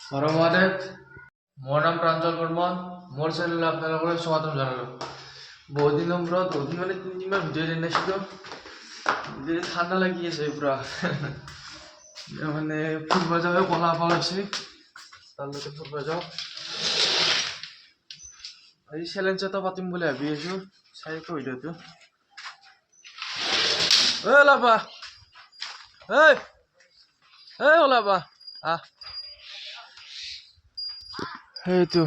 হৰ মহাদেৱ, মোৰ নাম প্ৰাঞ্জল বৰ্মন। মোৰ চেনেললৈ আপোনালোকৰ স্বাগতম জনালোঁ। বহুত দিনৰ মূৰত মানে 3 দিনমান ভিডিঅ' দিয়া নাছিলোঁ। ঠাণ্ডা লাগি আছে পুৰা। মানে ফুৰিব যাওঁ কলা পাল হৈছে, তালৈকে ফুৰিব যাওঁ। আজি চেলেঞ্জ এটা পাতিম বুলি ভাবি আছোঁ, চাই ভিডিঅ'টো। ওলাবা, ওলাবা আহ। तो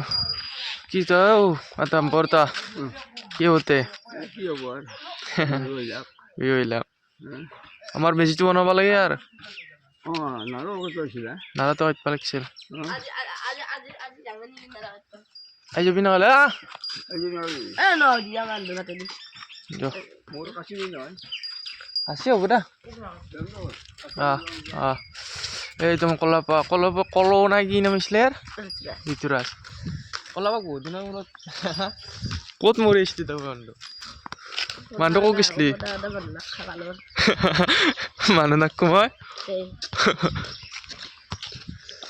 किता आता porta কি হতে কি হ'ব আৰু আমাৰ মেজিটো বনাব লাগে আৰ নাৰো কৈছিল নালা তো আইতপা লাগছিল আজি যাবনি নালা আই যাবি নহলে ন দিয়া মান দৰাতে দি মোৰ কাছি নহয় আছে হ'ব দা এই তুমি কলো না কি নাম আছিলে ঋতুৰাজ কলাবা বহুত দিনৰ মূৰত ক'ত মৰি আহিছিলি তই মানুহ ক'ত গৈছিলি মানুহ নাকো মই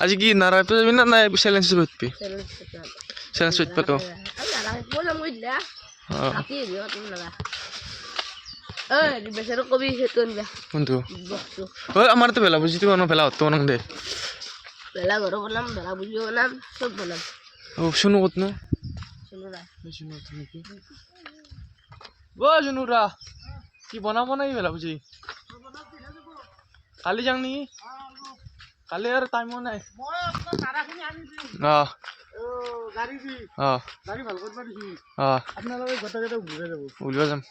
আজি কি নাৰায়ণপুৰ যাবি না নাই চেলেঞ্জ পাতবি চেলেঞ্জ পাতবি কোনটো আমাৰ তো ভেলা বুজিটো ভেলা হতো নং দে বেলা ঘৰ বনাম বেলা বুজি বনাম চব বনাম শুনো ক'ত নো শুনো না জুনুৰা কি বনাব নাই ভেলা বুজি কালি যাং নেকি কালি আৰু টাইমো নাই উলিয়াব যাম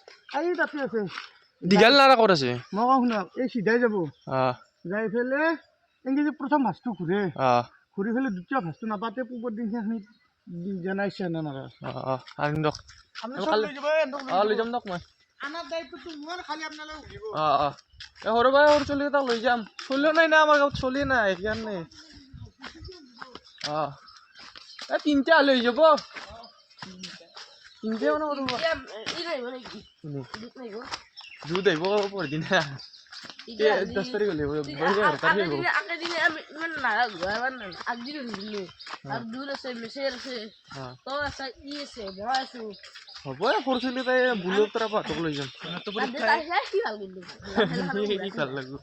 দীঘল নাৰা ক'ত আছে মই কওঁ শুনক এই চিধাই যাব যাই পেলাই এনেকে যে প্ৰথম ভাজটো ঘূৰে ঘূৰি পেলাই দ্বিতীয় ভাজটো নাপাতে পূবৰ দিনখিনি জনাইছে না নাৰা আনিম দক লৈ যাম দক মই সৰু বাই সৰু চলি এটাক লৈ যাম চলিও নাই না আমাৰ গাঁৱত চলি নাই সেইকাৰণে তিনটা লৈ যাব তিনটা মানে দুধ আহিব পৰদিনা 10 তাৰিখ হলে হ'ব সৰু চলি তাই বুলৰ পৰা পাতক লৈ যাম ভাল লাগব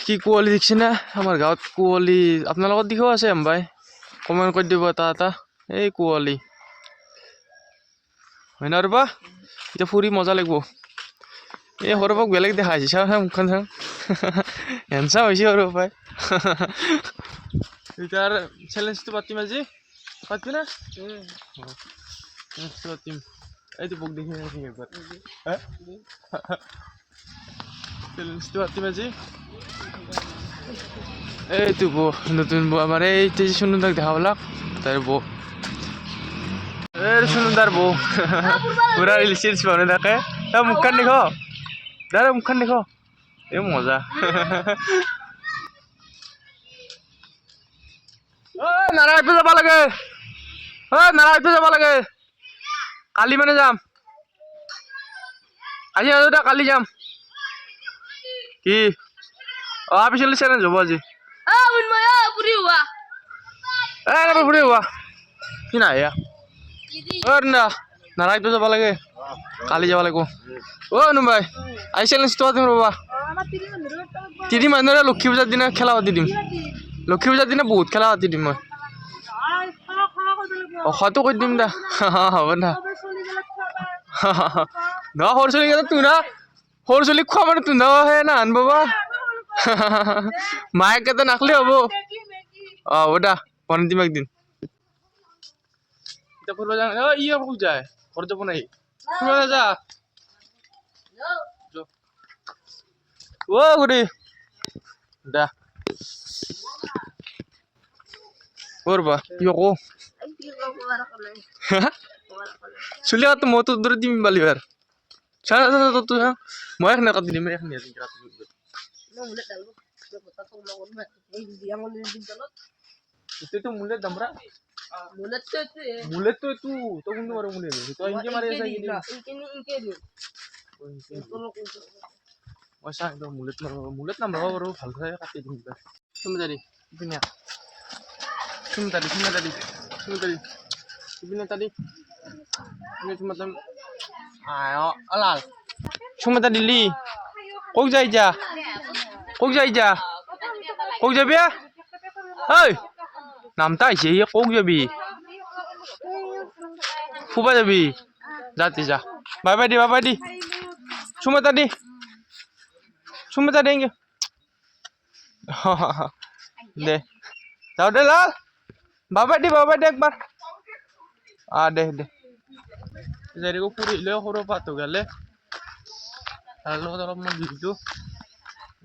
কি কুঁৱলী দেখিছে না আমাৰ গাঁৱত কুঁৱলী আপোনালোকৰ দিশেও আছে ভাই কমেণ্ট কৰি দিব এটা এই কুঁৱলী হয় না ৰবা এতিয়া ফুৰি মজা লাগিব এই সৰবাক বেলেগ দেখা হৈছে চাওঁ মুখখন চাওঁ হেঞ্চা হৈছে সৰু পাই এতিয়া আৰু চেলেঞ্জটো পাতিম আজি পাতিবি না পাতিম এইটো বুক দেখি একবাৰ চেলেঞ্জটো পাতিম আজি এইটো বৌ নতুন বৌ আমাৰ এইটো সুন্দৰ দেখা পালাক তাই বৌ সুন্দৰ বৌ পুৰা ৰিলস বানাই থাকে মুখখান দেখো দাদা মুখখান দেখো এ মজা নাৰায়ণপুৰ যাব লাগে নাৰায়ণপুৰ যাব লাগে কালি মানে যাম আজি নাযাওঁ কালি যাম কি পিছলৈ চেলেঞ্জ হ'ব আজি ফুৰি হোৱা কি নাই না নাৰায়ণপুৰ যাব লাগে কালি যাব লাগিব নুবাই আই চেলেঞ্জটো পাতিম ৰ'বা 3 মানুহৰে লক্ষী পূজাৰ দিনা খেলা পাতি দিম লক্ষী পূজাৰ দিনা বহুত খেলা পাতি দিম মই হয়তো কৈ দিম দা হ'ব না সৰু চলি তোৰ না সৰু চলিক খোৱা মানে তোহে না আন বাবা মায়েক এটা নাখলি হ'ব হ'ব দা বনাই দিম একদিন ফুৰিব যাওঁ ই ক'ত যায় ঘৰত যাব নাই ফুৰিব যা ঘূৰি দা কৰবা কি আকৌ চুলি কাটো মই তোৰ দৰে দিম বালিবাৰ মই এখনে কাটি দিম এখনে মুলেট দামৰা মুলেট তো তই কোনটো মাৰো মুলেট তই ইনকে মাৰি আছা মই চাই একদম মুলেট নাম্বাৰ বাৰু ভালকৈ কাটি দিম তুমি দাদি ইপিনে তুমি দাদি ইপিনে দাদি cuma tem ayo alal cuma tadi li kok যাবি ঐ নামটা আইছে কক যাবি ফুবা যাবি যা bye by the cuma tadi enggak deh যাও দে লাল বাবা দি একবার deh jadi gue puri le horo patu gale lalu kalau mau gitu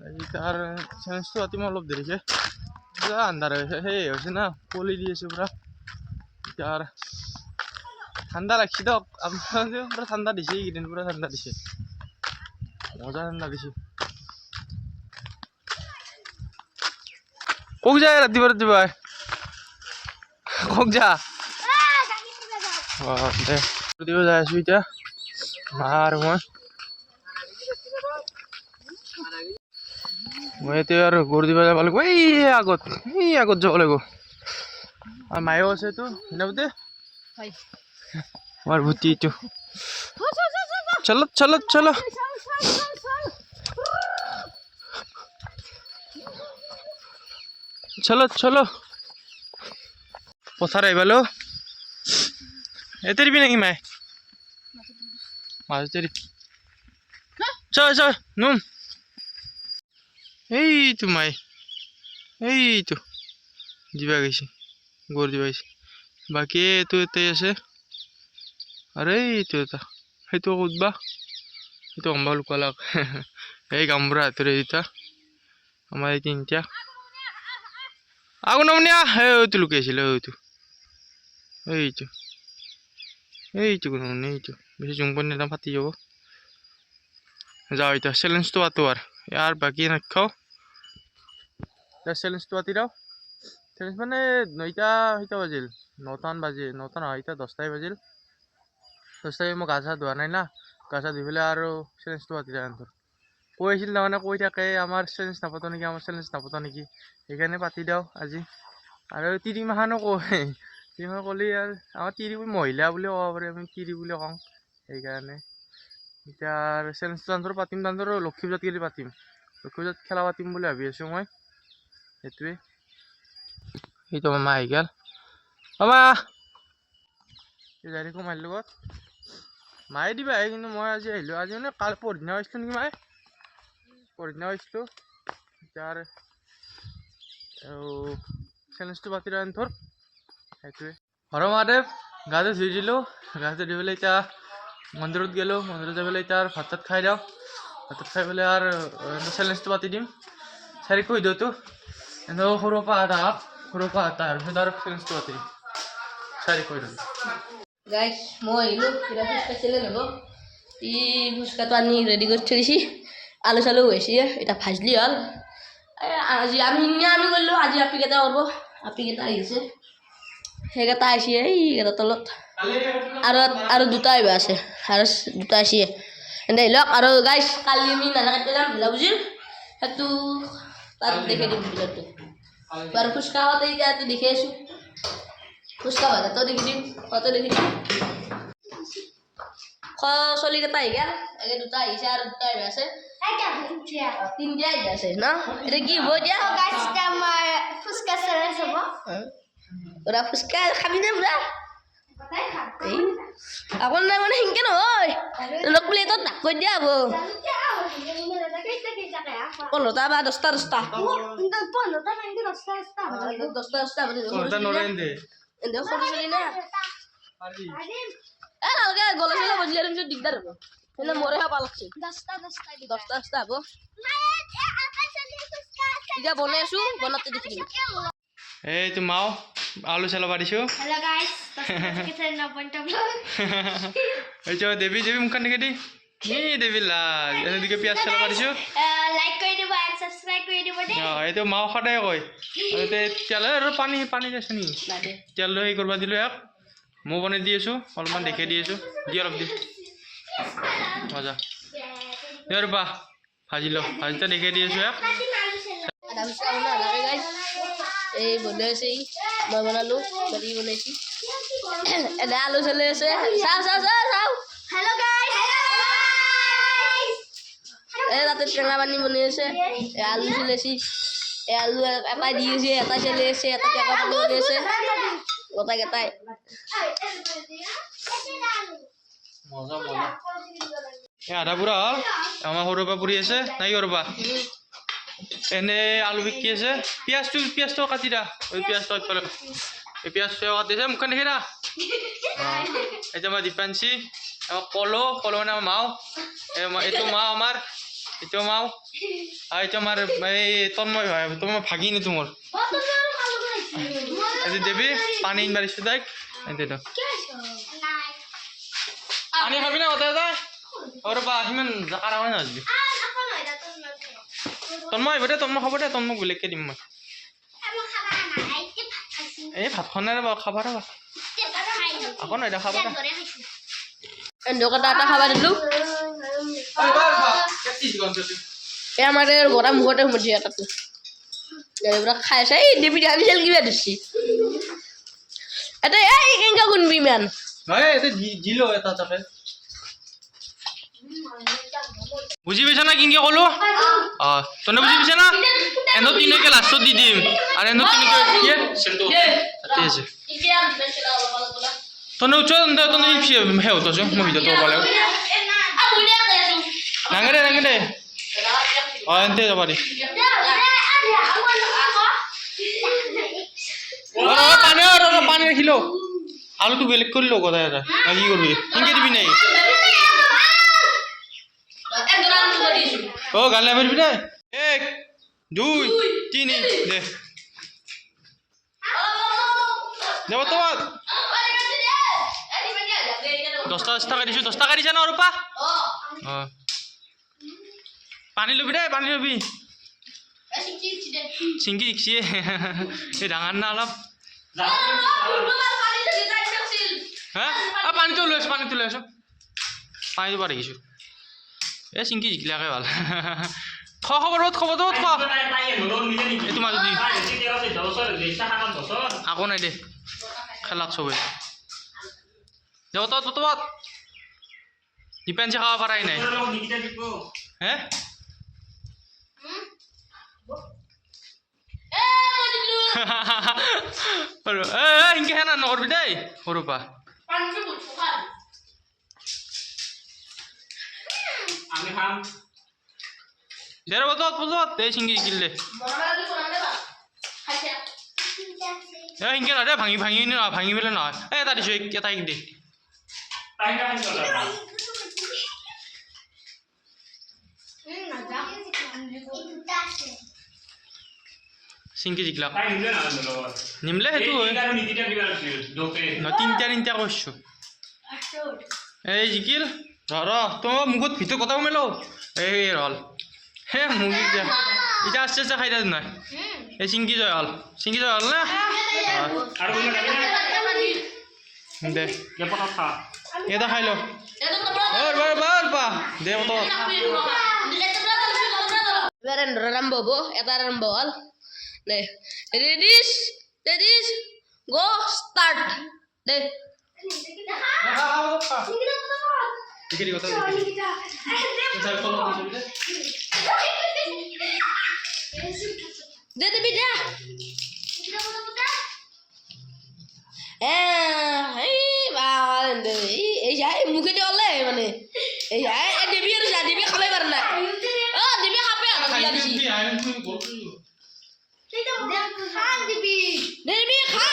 jadi tar sense tuh hati mau lob dari sih ya andar hei sih na poli dia sih bro tar ঠান্ডা লাগছে তো আপনাদের পুরো ঠান্ডা দিছে গিদিন পুরো ঠান্ডা দিছে মজা ঠান্ডা দিছে কক যায় রাতি ভাই কক যা দে দিব যাই আছো এতিয়া আর মই এতিয়া আৰু গৰু দিব যাব লাগিব এই আগত যাব লাগিব আর মায়েও আছে তো হিনাবতে আমার ভূতি তো চলো পথার আইবালো এতে দিবি নাকি মায়ে মাছ তেরি চল নুম এই তো মাই এই তো দিবা গেছি গরু দিবা গেছি বাকি তো এতে আছে আরে এই তো এটা সেইটো উঠবা সেইটো অম্বা লুকালাক এই গামবুঢ়া হাতৰে দিতা আমাৰ এই তিনিটা আগুন নামনিয়া সেইটো লুকাইছিলে এইটো কোনো এইটো বেছি জুম কৰি নিদাম ফাটি যাব যাও এতিয়া চেলেঞ্জটো আতো আর বাকি নাখাও চেলেঞ্জটো আতি দাও চেলেঞ্জ মানে 9টা বাজিল 9টা বাজে 9টা নহয় এতিয়া 10টাই বাজিল 10টাই মই গা চা ধোৱা নাই না গা চা ধুই পেলাই আৰু চেলেঞ্জটো আতি দাও কৈ আছিল তাৰমানে কৈ থাকে আমাৰ চেলেঞ্জ নাপাতো নেকি সেইকাৰণে পাতি দাও আজি আৰু তিৰিমাখানো কয় তিৰিমাহ ক'লে আৰু আমাৰ তিৰি মহিলা বুলি ক'ব পাৰি আমি তিৰি বুলি কওঁ সেইকাৰণে এতিয়া চেলেঞ্জটো পাতিম লক্ষী পূজাত গেলি পাতিম লক্ষী পূজাত খেলা পাতিম বুলি ভাবি আছো মই সেইটোৱে সেইটো মামা আহি গেল মামা এই যাই দেখো মাৰ লগত মায়ে দিবা কিন্তু মই আজি আহিলোঁ আজি মানে কাল পৰহিদিনা আহিছিলোঁ নেকি মায়ে পৰহিদিনা আহিছিলোঁ এতিয়া চেলেঞ্জটো পাতি থৰ সেইটোৱে হৰ মহাদেৱ গাটো ধুই দিলোঁ গাটো ধুই পেলাই এতিয়া মন্দিৰত গেলোঁ মন্দিৰত যাই পেলাই এতিয়া ভাত চাত খাই দিওঁ ভাত খাই পেলাই আৰু চেলেঞ্জটো পাতি দিম চাৰি কৈ দিওঁতো কিন্তু সৰুৰ পৰা আধা আৰু তাৰপিছত আৰু চেলেঞ্জটো পাতি দিম চাৰি কৈ দিওঁ গাইছ মই আহিলোঁ কিবা ফুচকা ল'ব ই ফুচকাটো আনি ৰেডি কৰি থৈ দিছি আলু চালু হৈছে এতিয়া ভাজলি হ'ল আজি আমি কৰিলোঁ আজি আপিকেইটা কৰিব আপিকেইটা আহিছে সেইকেইটা আহিছে এইকেইটা তলত আৰু দুটা আহিব আছে আৰু দুটা আহিছে এনে লওক আৰু গাইছ কালি আমি নাজা কাটি যাম ভিলা বুজিল সেইটো তাত দেখি দিম ভিডিঅ'টো আৰু ফুচকা খাওঁতে এতিয়াতো দেখি আছোঁ ফুচকা ভাজাটো দেখি দিম চলিকেইটা আহি গেল একে দুটা আহিছে আৰু দুটা আহিব আছে তিনিটা আহিব আছে ন এতিয়া কি হ'ব এতিয়া ফুচকা চেলেঞ্জ হ'ব ওরা ফুচকা খাবি না বুড়া এখন না মানে হিংকে নহয় লোক প্লেটত ডাক কৰি দিয়া হ'ব 15টা বা 10টা 10টা নালগে গলা চলা বজিলে পিছত দিগদাৰ হ'ব এনে মৰে খাব লাগছে 10টা হ'ব এতিয়া বনাই আছো বনাতে দেখি এই তো মাও আলু চালো পারিছো हेलो गाइस किचन ना पॉइंट ऑफ व्लॉग এই যে দেবী মুখান দেখে দি দেবী লাল এদিকে পিয়াজ চালো পারিছো লাইক কৰি দিব আৰু সাবস্ক্ৰাইব কৰি দিব দে এই তো মাও সদায় কয় তে তেল আৰু পানী আছে নি তেল লৈ কৰবা দিলো এক মো বনাই দি আছো অলপমান দেখে দি আছো দি অলপ দি মজা দেৰ বা ভাজি ল ভাজিটা দেখাই দি আছো আদা ফুচকা বনোৱা নালাগে গাইজ এই বনাইছে মই বনালোঁ বাৰী বনাইছি এনে আলু চলি আছে চাওঁ চাওঁ চাওঁ চাওঁ Hello guys. এই তাতে টেঙা পানী বনাই আছে এই আলু চলাইছি এই আলু এটা দি আছে এটা চলি আছে এটা টেঙা পানী বনাই আছে গোটাকেইটাই মজা মজা এই আধা পুৰা হ'ল আমাৰ সৰুৰ পৰা পুৰি আছে নাই সৰুৰ পৰা এনে আলু বিকি আছে পিঁয়াজটো কাটি দা ওই পিঁয়াজটো একবাৰে এই পিঁয়াজটো কাটিছে মুখখন দেখি দা এইটো আমাৰ দীপাঞ্চি আমাৰ কলো মানে আমাৰ মাও এইটো মাও আমাৰ এইটো মাও আৰু এইটো আমাৰ এই তন্ময় হয় তোমাৰ ভাগিনী তোমাৰ আজি দেৱী পানী মাৰিছোঁ তাইক এইটো পানী খাবি না কথা এটা সৰুৰ পৰা সিমান জাকাৰ হয় নাজবি তন্ময় আহিব দে তন্ময় খাব দে তন্ময় বেলেগকৈ দিম মই এই ভাতখন নাই ৰ'বা খাবা ৰ'বা আকৌ নাই দে খাবা এন্দকা এটা খাবা দিলোঁ এই আমাৰ গৰা মুখতে সোমাইছে এটাটো এইবিলাক খাই আছে এই দেৱী আনিছিল কিবা দিছি এটা এই কেনেকৈ কোনবি ইমান দিলো এটা তাকে বুজি পাইছা না কিনকে ক'লো তনে বুজি পাইছা না এনে তিনকে লাষ্টত দি দিম আৰু এনে তিনকে কি চেলটো তাতে আছে তনে উচ্চ তনে হে হতছো মই ভিতৰত পালে নাঙে দে এনতে যাবা দি পানী ৰাখিলো আলুটো বেলেগ কৰি লো কথা এটা কি করবি কিনকে দিবি নাই ও গালে মারবি না 1 2 3 দে যাবো তো 10 টাকা দিছো 10 টাকা দিছ না রূপা পানী লবি দে পানী লবি চিংকি দিছি এই ডাঙৰ না অলপ হ্যাঁ পানীটো লৈ আছো পানী দিব দেখিছো এই চিংকি জিকিলাকে ভাল খবৰ এইটো মাজত আকৌ নাই দে খেলাক চবে যাব তো ডিপেন্সে খাব পাৰাই নাই হে ইনকে হেনা নকৰবি দেই সৰুৰ পৰা আমি খাম দেৰ বজত এই চিংকি জিকিল দে ইনকে নহয় দে ভাঙি পেলাই নহয় এটা দিছো এটা দে চিংকি জিকিলা নিমলে সেইটো হয় তিনিটা কৈছো এই জিকিল ৰ তোমাৰ মুখত ভিতৰত কথা কমেলো এই ৰল হে মুগী যা এটা আস্তে আস্তে খাই নাই এই চিংকি জয় হল না দে এটা খাই লো দে আৰম্ভ হ'ব এটা আৰম্ভ হ'ল দে ৰেডিছ গো ষ্টাৰ্ট দে দে দেবি দে এই মুখেদি ওলে মানে এই দেবী আৰু যা দেবী খাবাই পাৰা নাই দেবী খাবে দেবী খা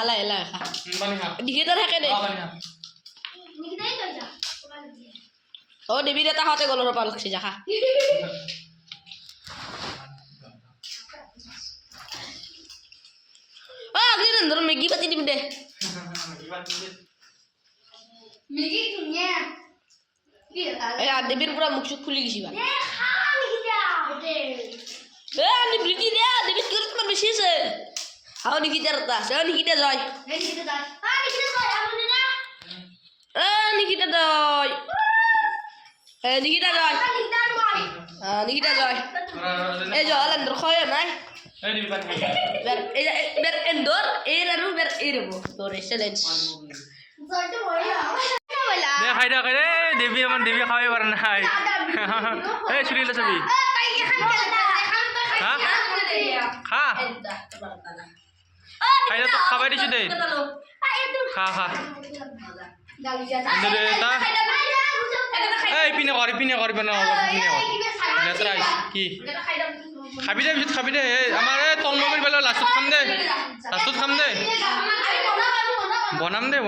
লাহে খা ডিগিটা থাকে দে দেবীৰ এটা খাওঁতে গ'লৰ পৰা লাগছি যা খা মেগী পাতি দিম দে দেবীৰ পুৰা মুখ চুখ খুলি গৈছি দেৱী কি তোমাৰ বেছি আছে How Nikita tas? Oh Nikita joy. Nikita joy. Nikita joy. Nikita joy. Joy under khoy nai. Ber endor lalu ber irbo. Tore challenge. দে খাই দে দেৱী আমাৰ দেৱী খাবই পৰা নাই এই চুৰিলে চাবি হা খা খাই দে তোক খাবাই দিছো দে খা খা দে তা এই পিনে কৰ লেতেৰা কি খাবি দে পিছত খাবি দে আমাৰ এই তলমবিৰ বেলা লাষ্টত খাম দে বনাম দে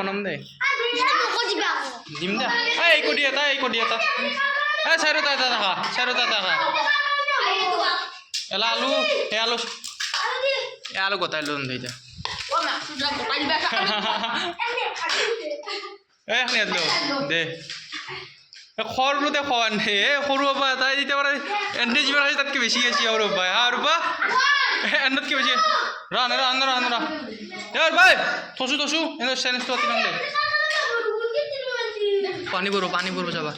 দিম দে এই কৰি এটা এই চাৰিটা খা এলা আলু আলু গোটাই লম দে এতিয়া এখনি দে সৰুতে খোৱা নাই সৰু পৰা তাই যেতিয়া পৰা এনে যিমান আছে তাতকৈ বেছি গেছি আৰু পাই আৰু পা এনতকৈ বেছি ৰা ভাই থছো এনে চেলেঞ্জটো অতিমান দে পানী পৰব যাবা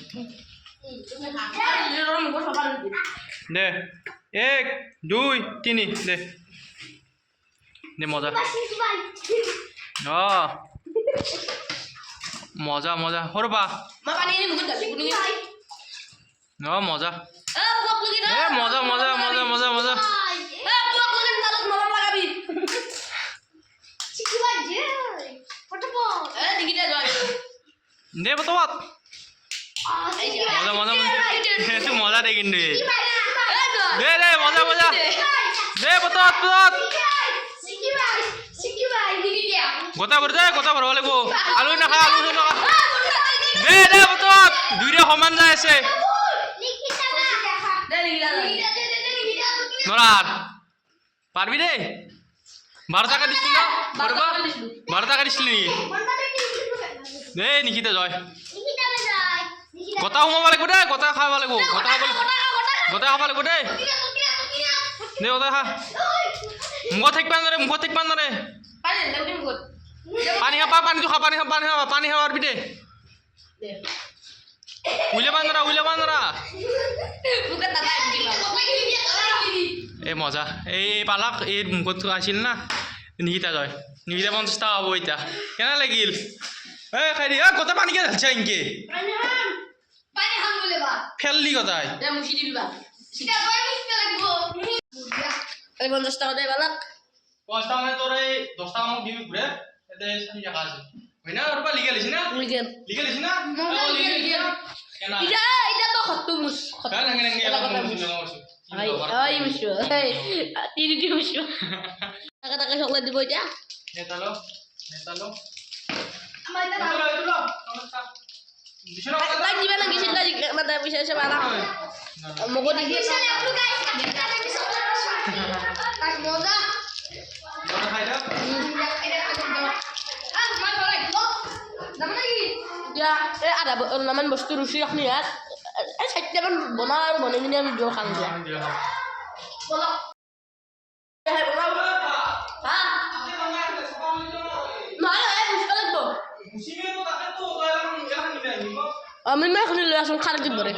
দে 1 2 3 দে মজা মজা সৰু পা মজা মজা দে বতবাত মজা সেইটো মজা দে কিন্তু দে মজা দে বতবাত গোটা ভৰাব লাগিব আলু নাখা দে বতবাত দুইটা সমান যাই আছে নৰাৰ পাৰবি দে 12 টাকা দিছিল না 12 টাকা দিছিল নেকি দে নিকিতা জয় গোটা সোমাব লাগিব দে গোটা খাব লাগিব গোটা খাব লাগিব দে গোটা খা মুখত থাকিব নোৱাৰে পানী খাব পাৰবি দে উলিয়াব নোৱাৰা এই মজা এই পালাক এই মুখত আছিল না নিকিতা 50 টাকা হ'ব এতিয়া কেনে লাগিল এই খাই দি গোটা পানী কে ঢালছা ইনকে ফেললি গোটাই 50 টাকা দে বালাক 5 টাকা তোর এই 10 টাকা মোক দিবি ঘুরে এতে 60 টাকা আছে হইনা ওরপা লিখে লিছি না কেনা এটা তো খত্তু মুস নাঙ্গে আই মুসু তিরিটি মুসু টাকা চকলেট দিব এটা নেতালো tak gimana gisin tadi mata bisa sebarang mau di Bisa lihat lu guys. Semoga. Ya ada naman bostu rusi aku lihat saya kan benar ini yang jual kang dia Amin mah kena langsung karet di bawah.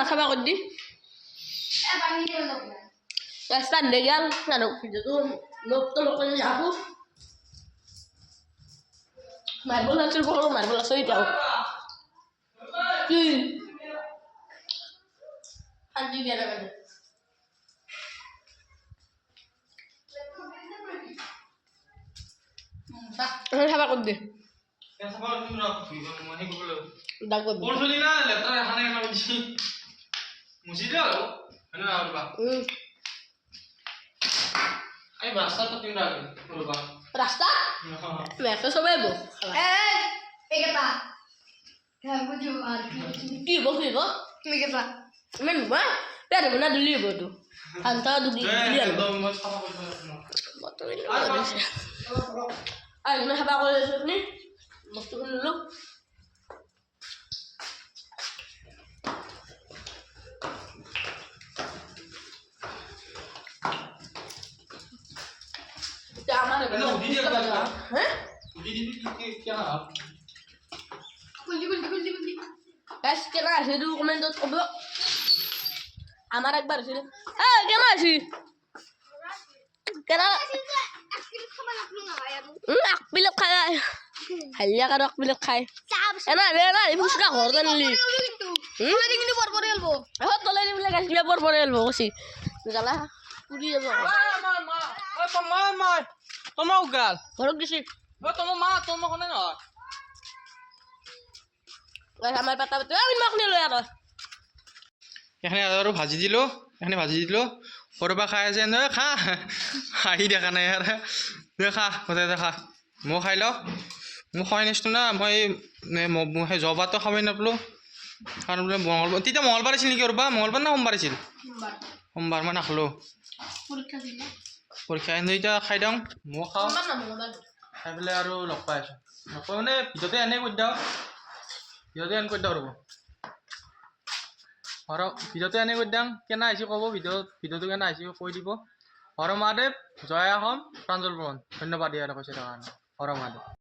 Sama aku di. Stand deh gal, nggak video tuh, tolong aku. Marbol hasil pokoknya marbol hasil jauh. Anjing dia apa? Sama aku di. Dapat. Porsi na letter hane na biji. Musida lo. Ano na ba? Ay basta to tinda lo ba. Rasta? Biasa sobe bo. Kata. Kamu juga. Di bo. Kata. Men ba? Pero mana dulu bo tu. Anta dulu dia. Motor ini. Ay, na haba ko ni. Gusto ko dulu. হ্যাঁ guys কেন আছে একটু কমেন্টত কব আমার একবার ছিল কেন আছি কেন আকবিলক খাই হালিয়া কারো আকবিলক খাই এনা রে না এই ফুসকা ঘর জানলি তলে দিবলে গাছগুলা পর পরে এলবো কছি জ্বালা পুরি যাব তোমার গাল ঘরক দিছি তোমার মা তোমার কোনে নয় আমার পাতা পাতা আমি মাক নিলো আর এখানে আৰু ভাজি দিলোঁ সৰুবা খাই আছে নহয় খা আহি দেখা নাই আৰু দে খা গোটেই খা মই খাই লওঁ মোক খোৱাই নিছিলোঁ না মই সেই জবাটো খাবই নাপালোঁ কাৰণ বোলে মঙলবাৰ তেতিয়া মঙলবাৰ আছিল নেকি ৰ'বা মঙলবাৰ না সোমবাৰ আছিল সোমবাৰ মই নাখালোঁ পৰীক্ষা এতিয়া খাই দিওঁ মই খাওঁ খাই পেলাই আৰু লগ পাই আছোঁ লগ পাই মানে ভিতৰতে এনেই কৰি দিওঁ ৰ'ব ভিডিঅ'টো এনে কৰি দিম কেনে আহিছে ক'ব ভিডিঅ'টো কেনে আহিছে কৈ দিব হৰ মহাদেৱ জয় অসম প্ৰাঞ্জল বৰ্মন ধন্যবাদ ইয়াৰ কৈছে কাৰণে হৰ মহাদেৱ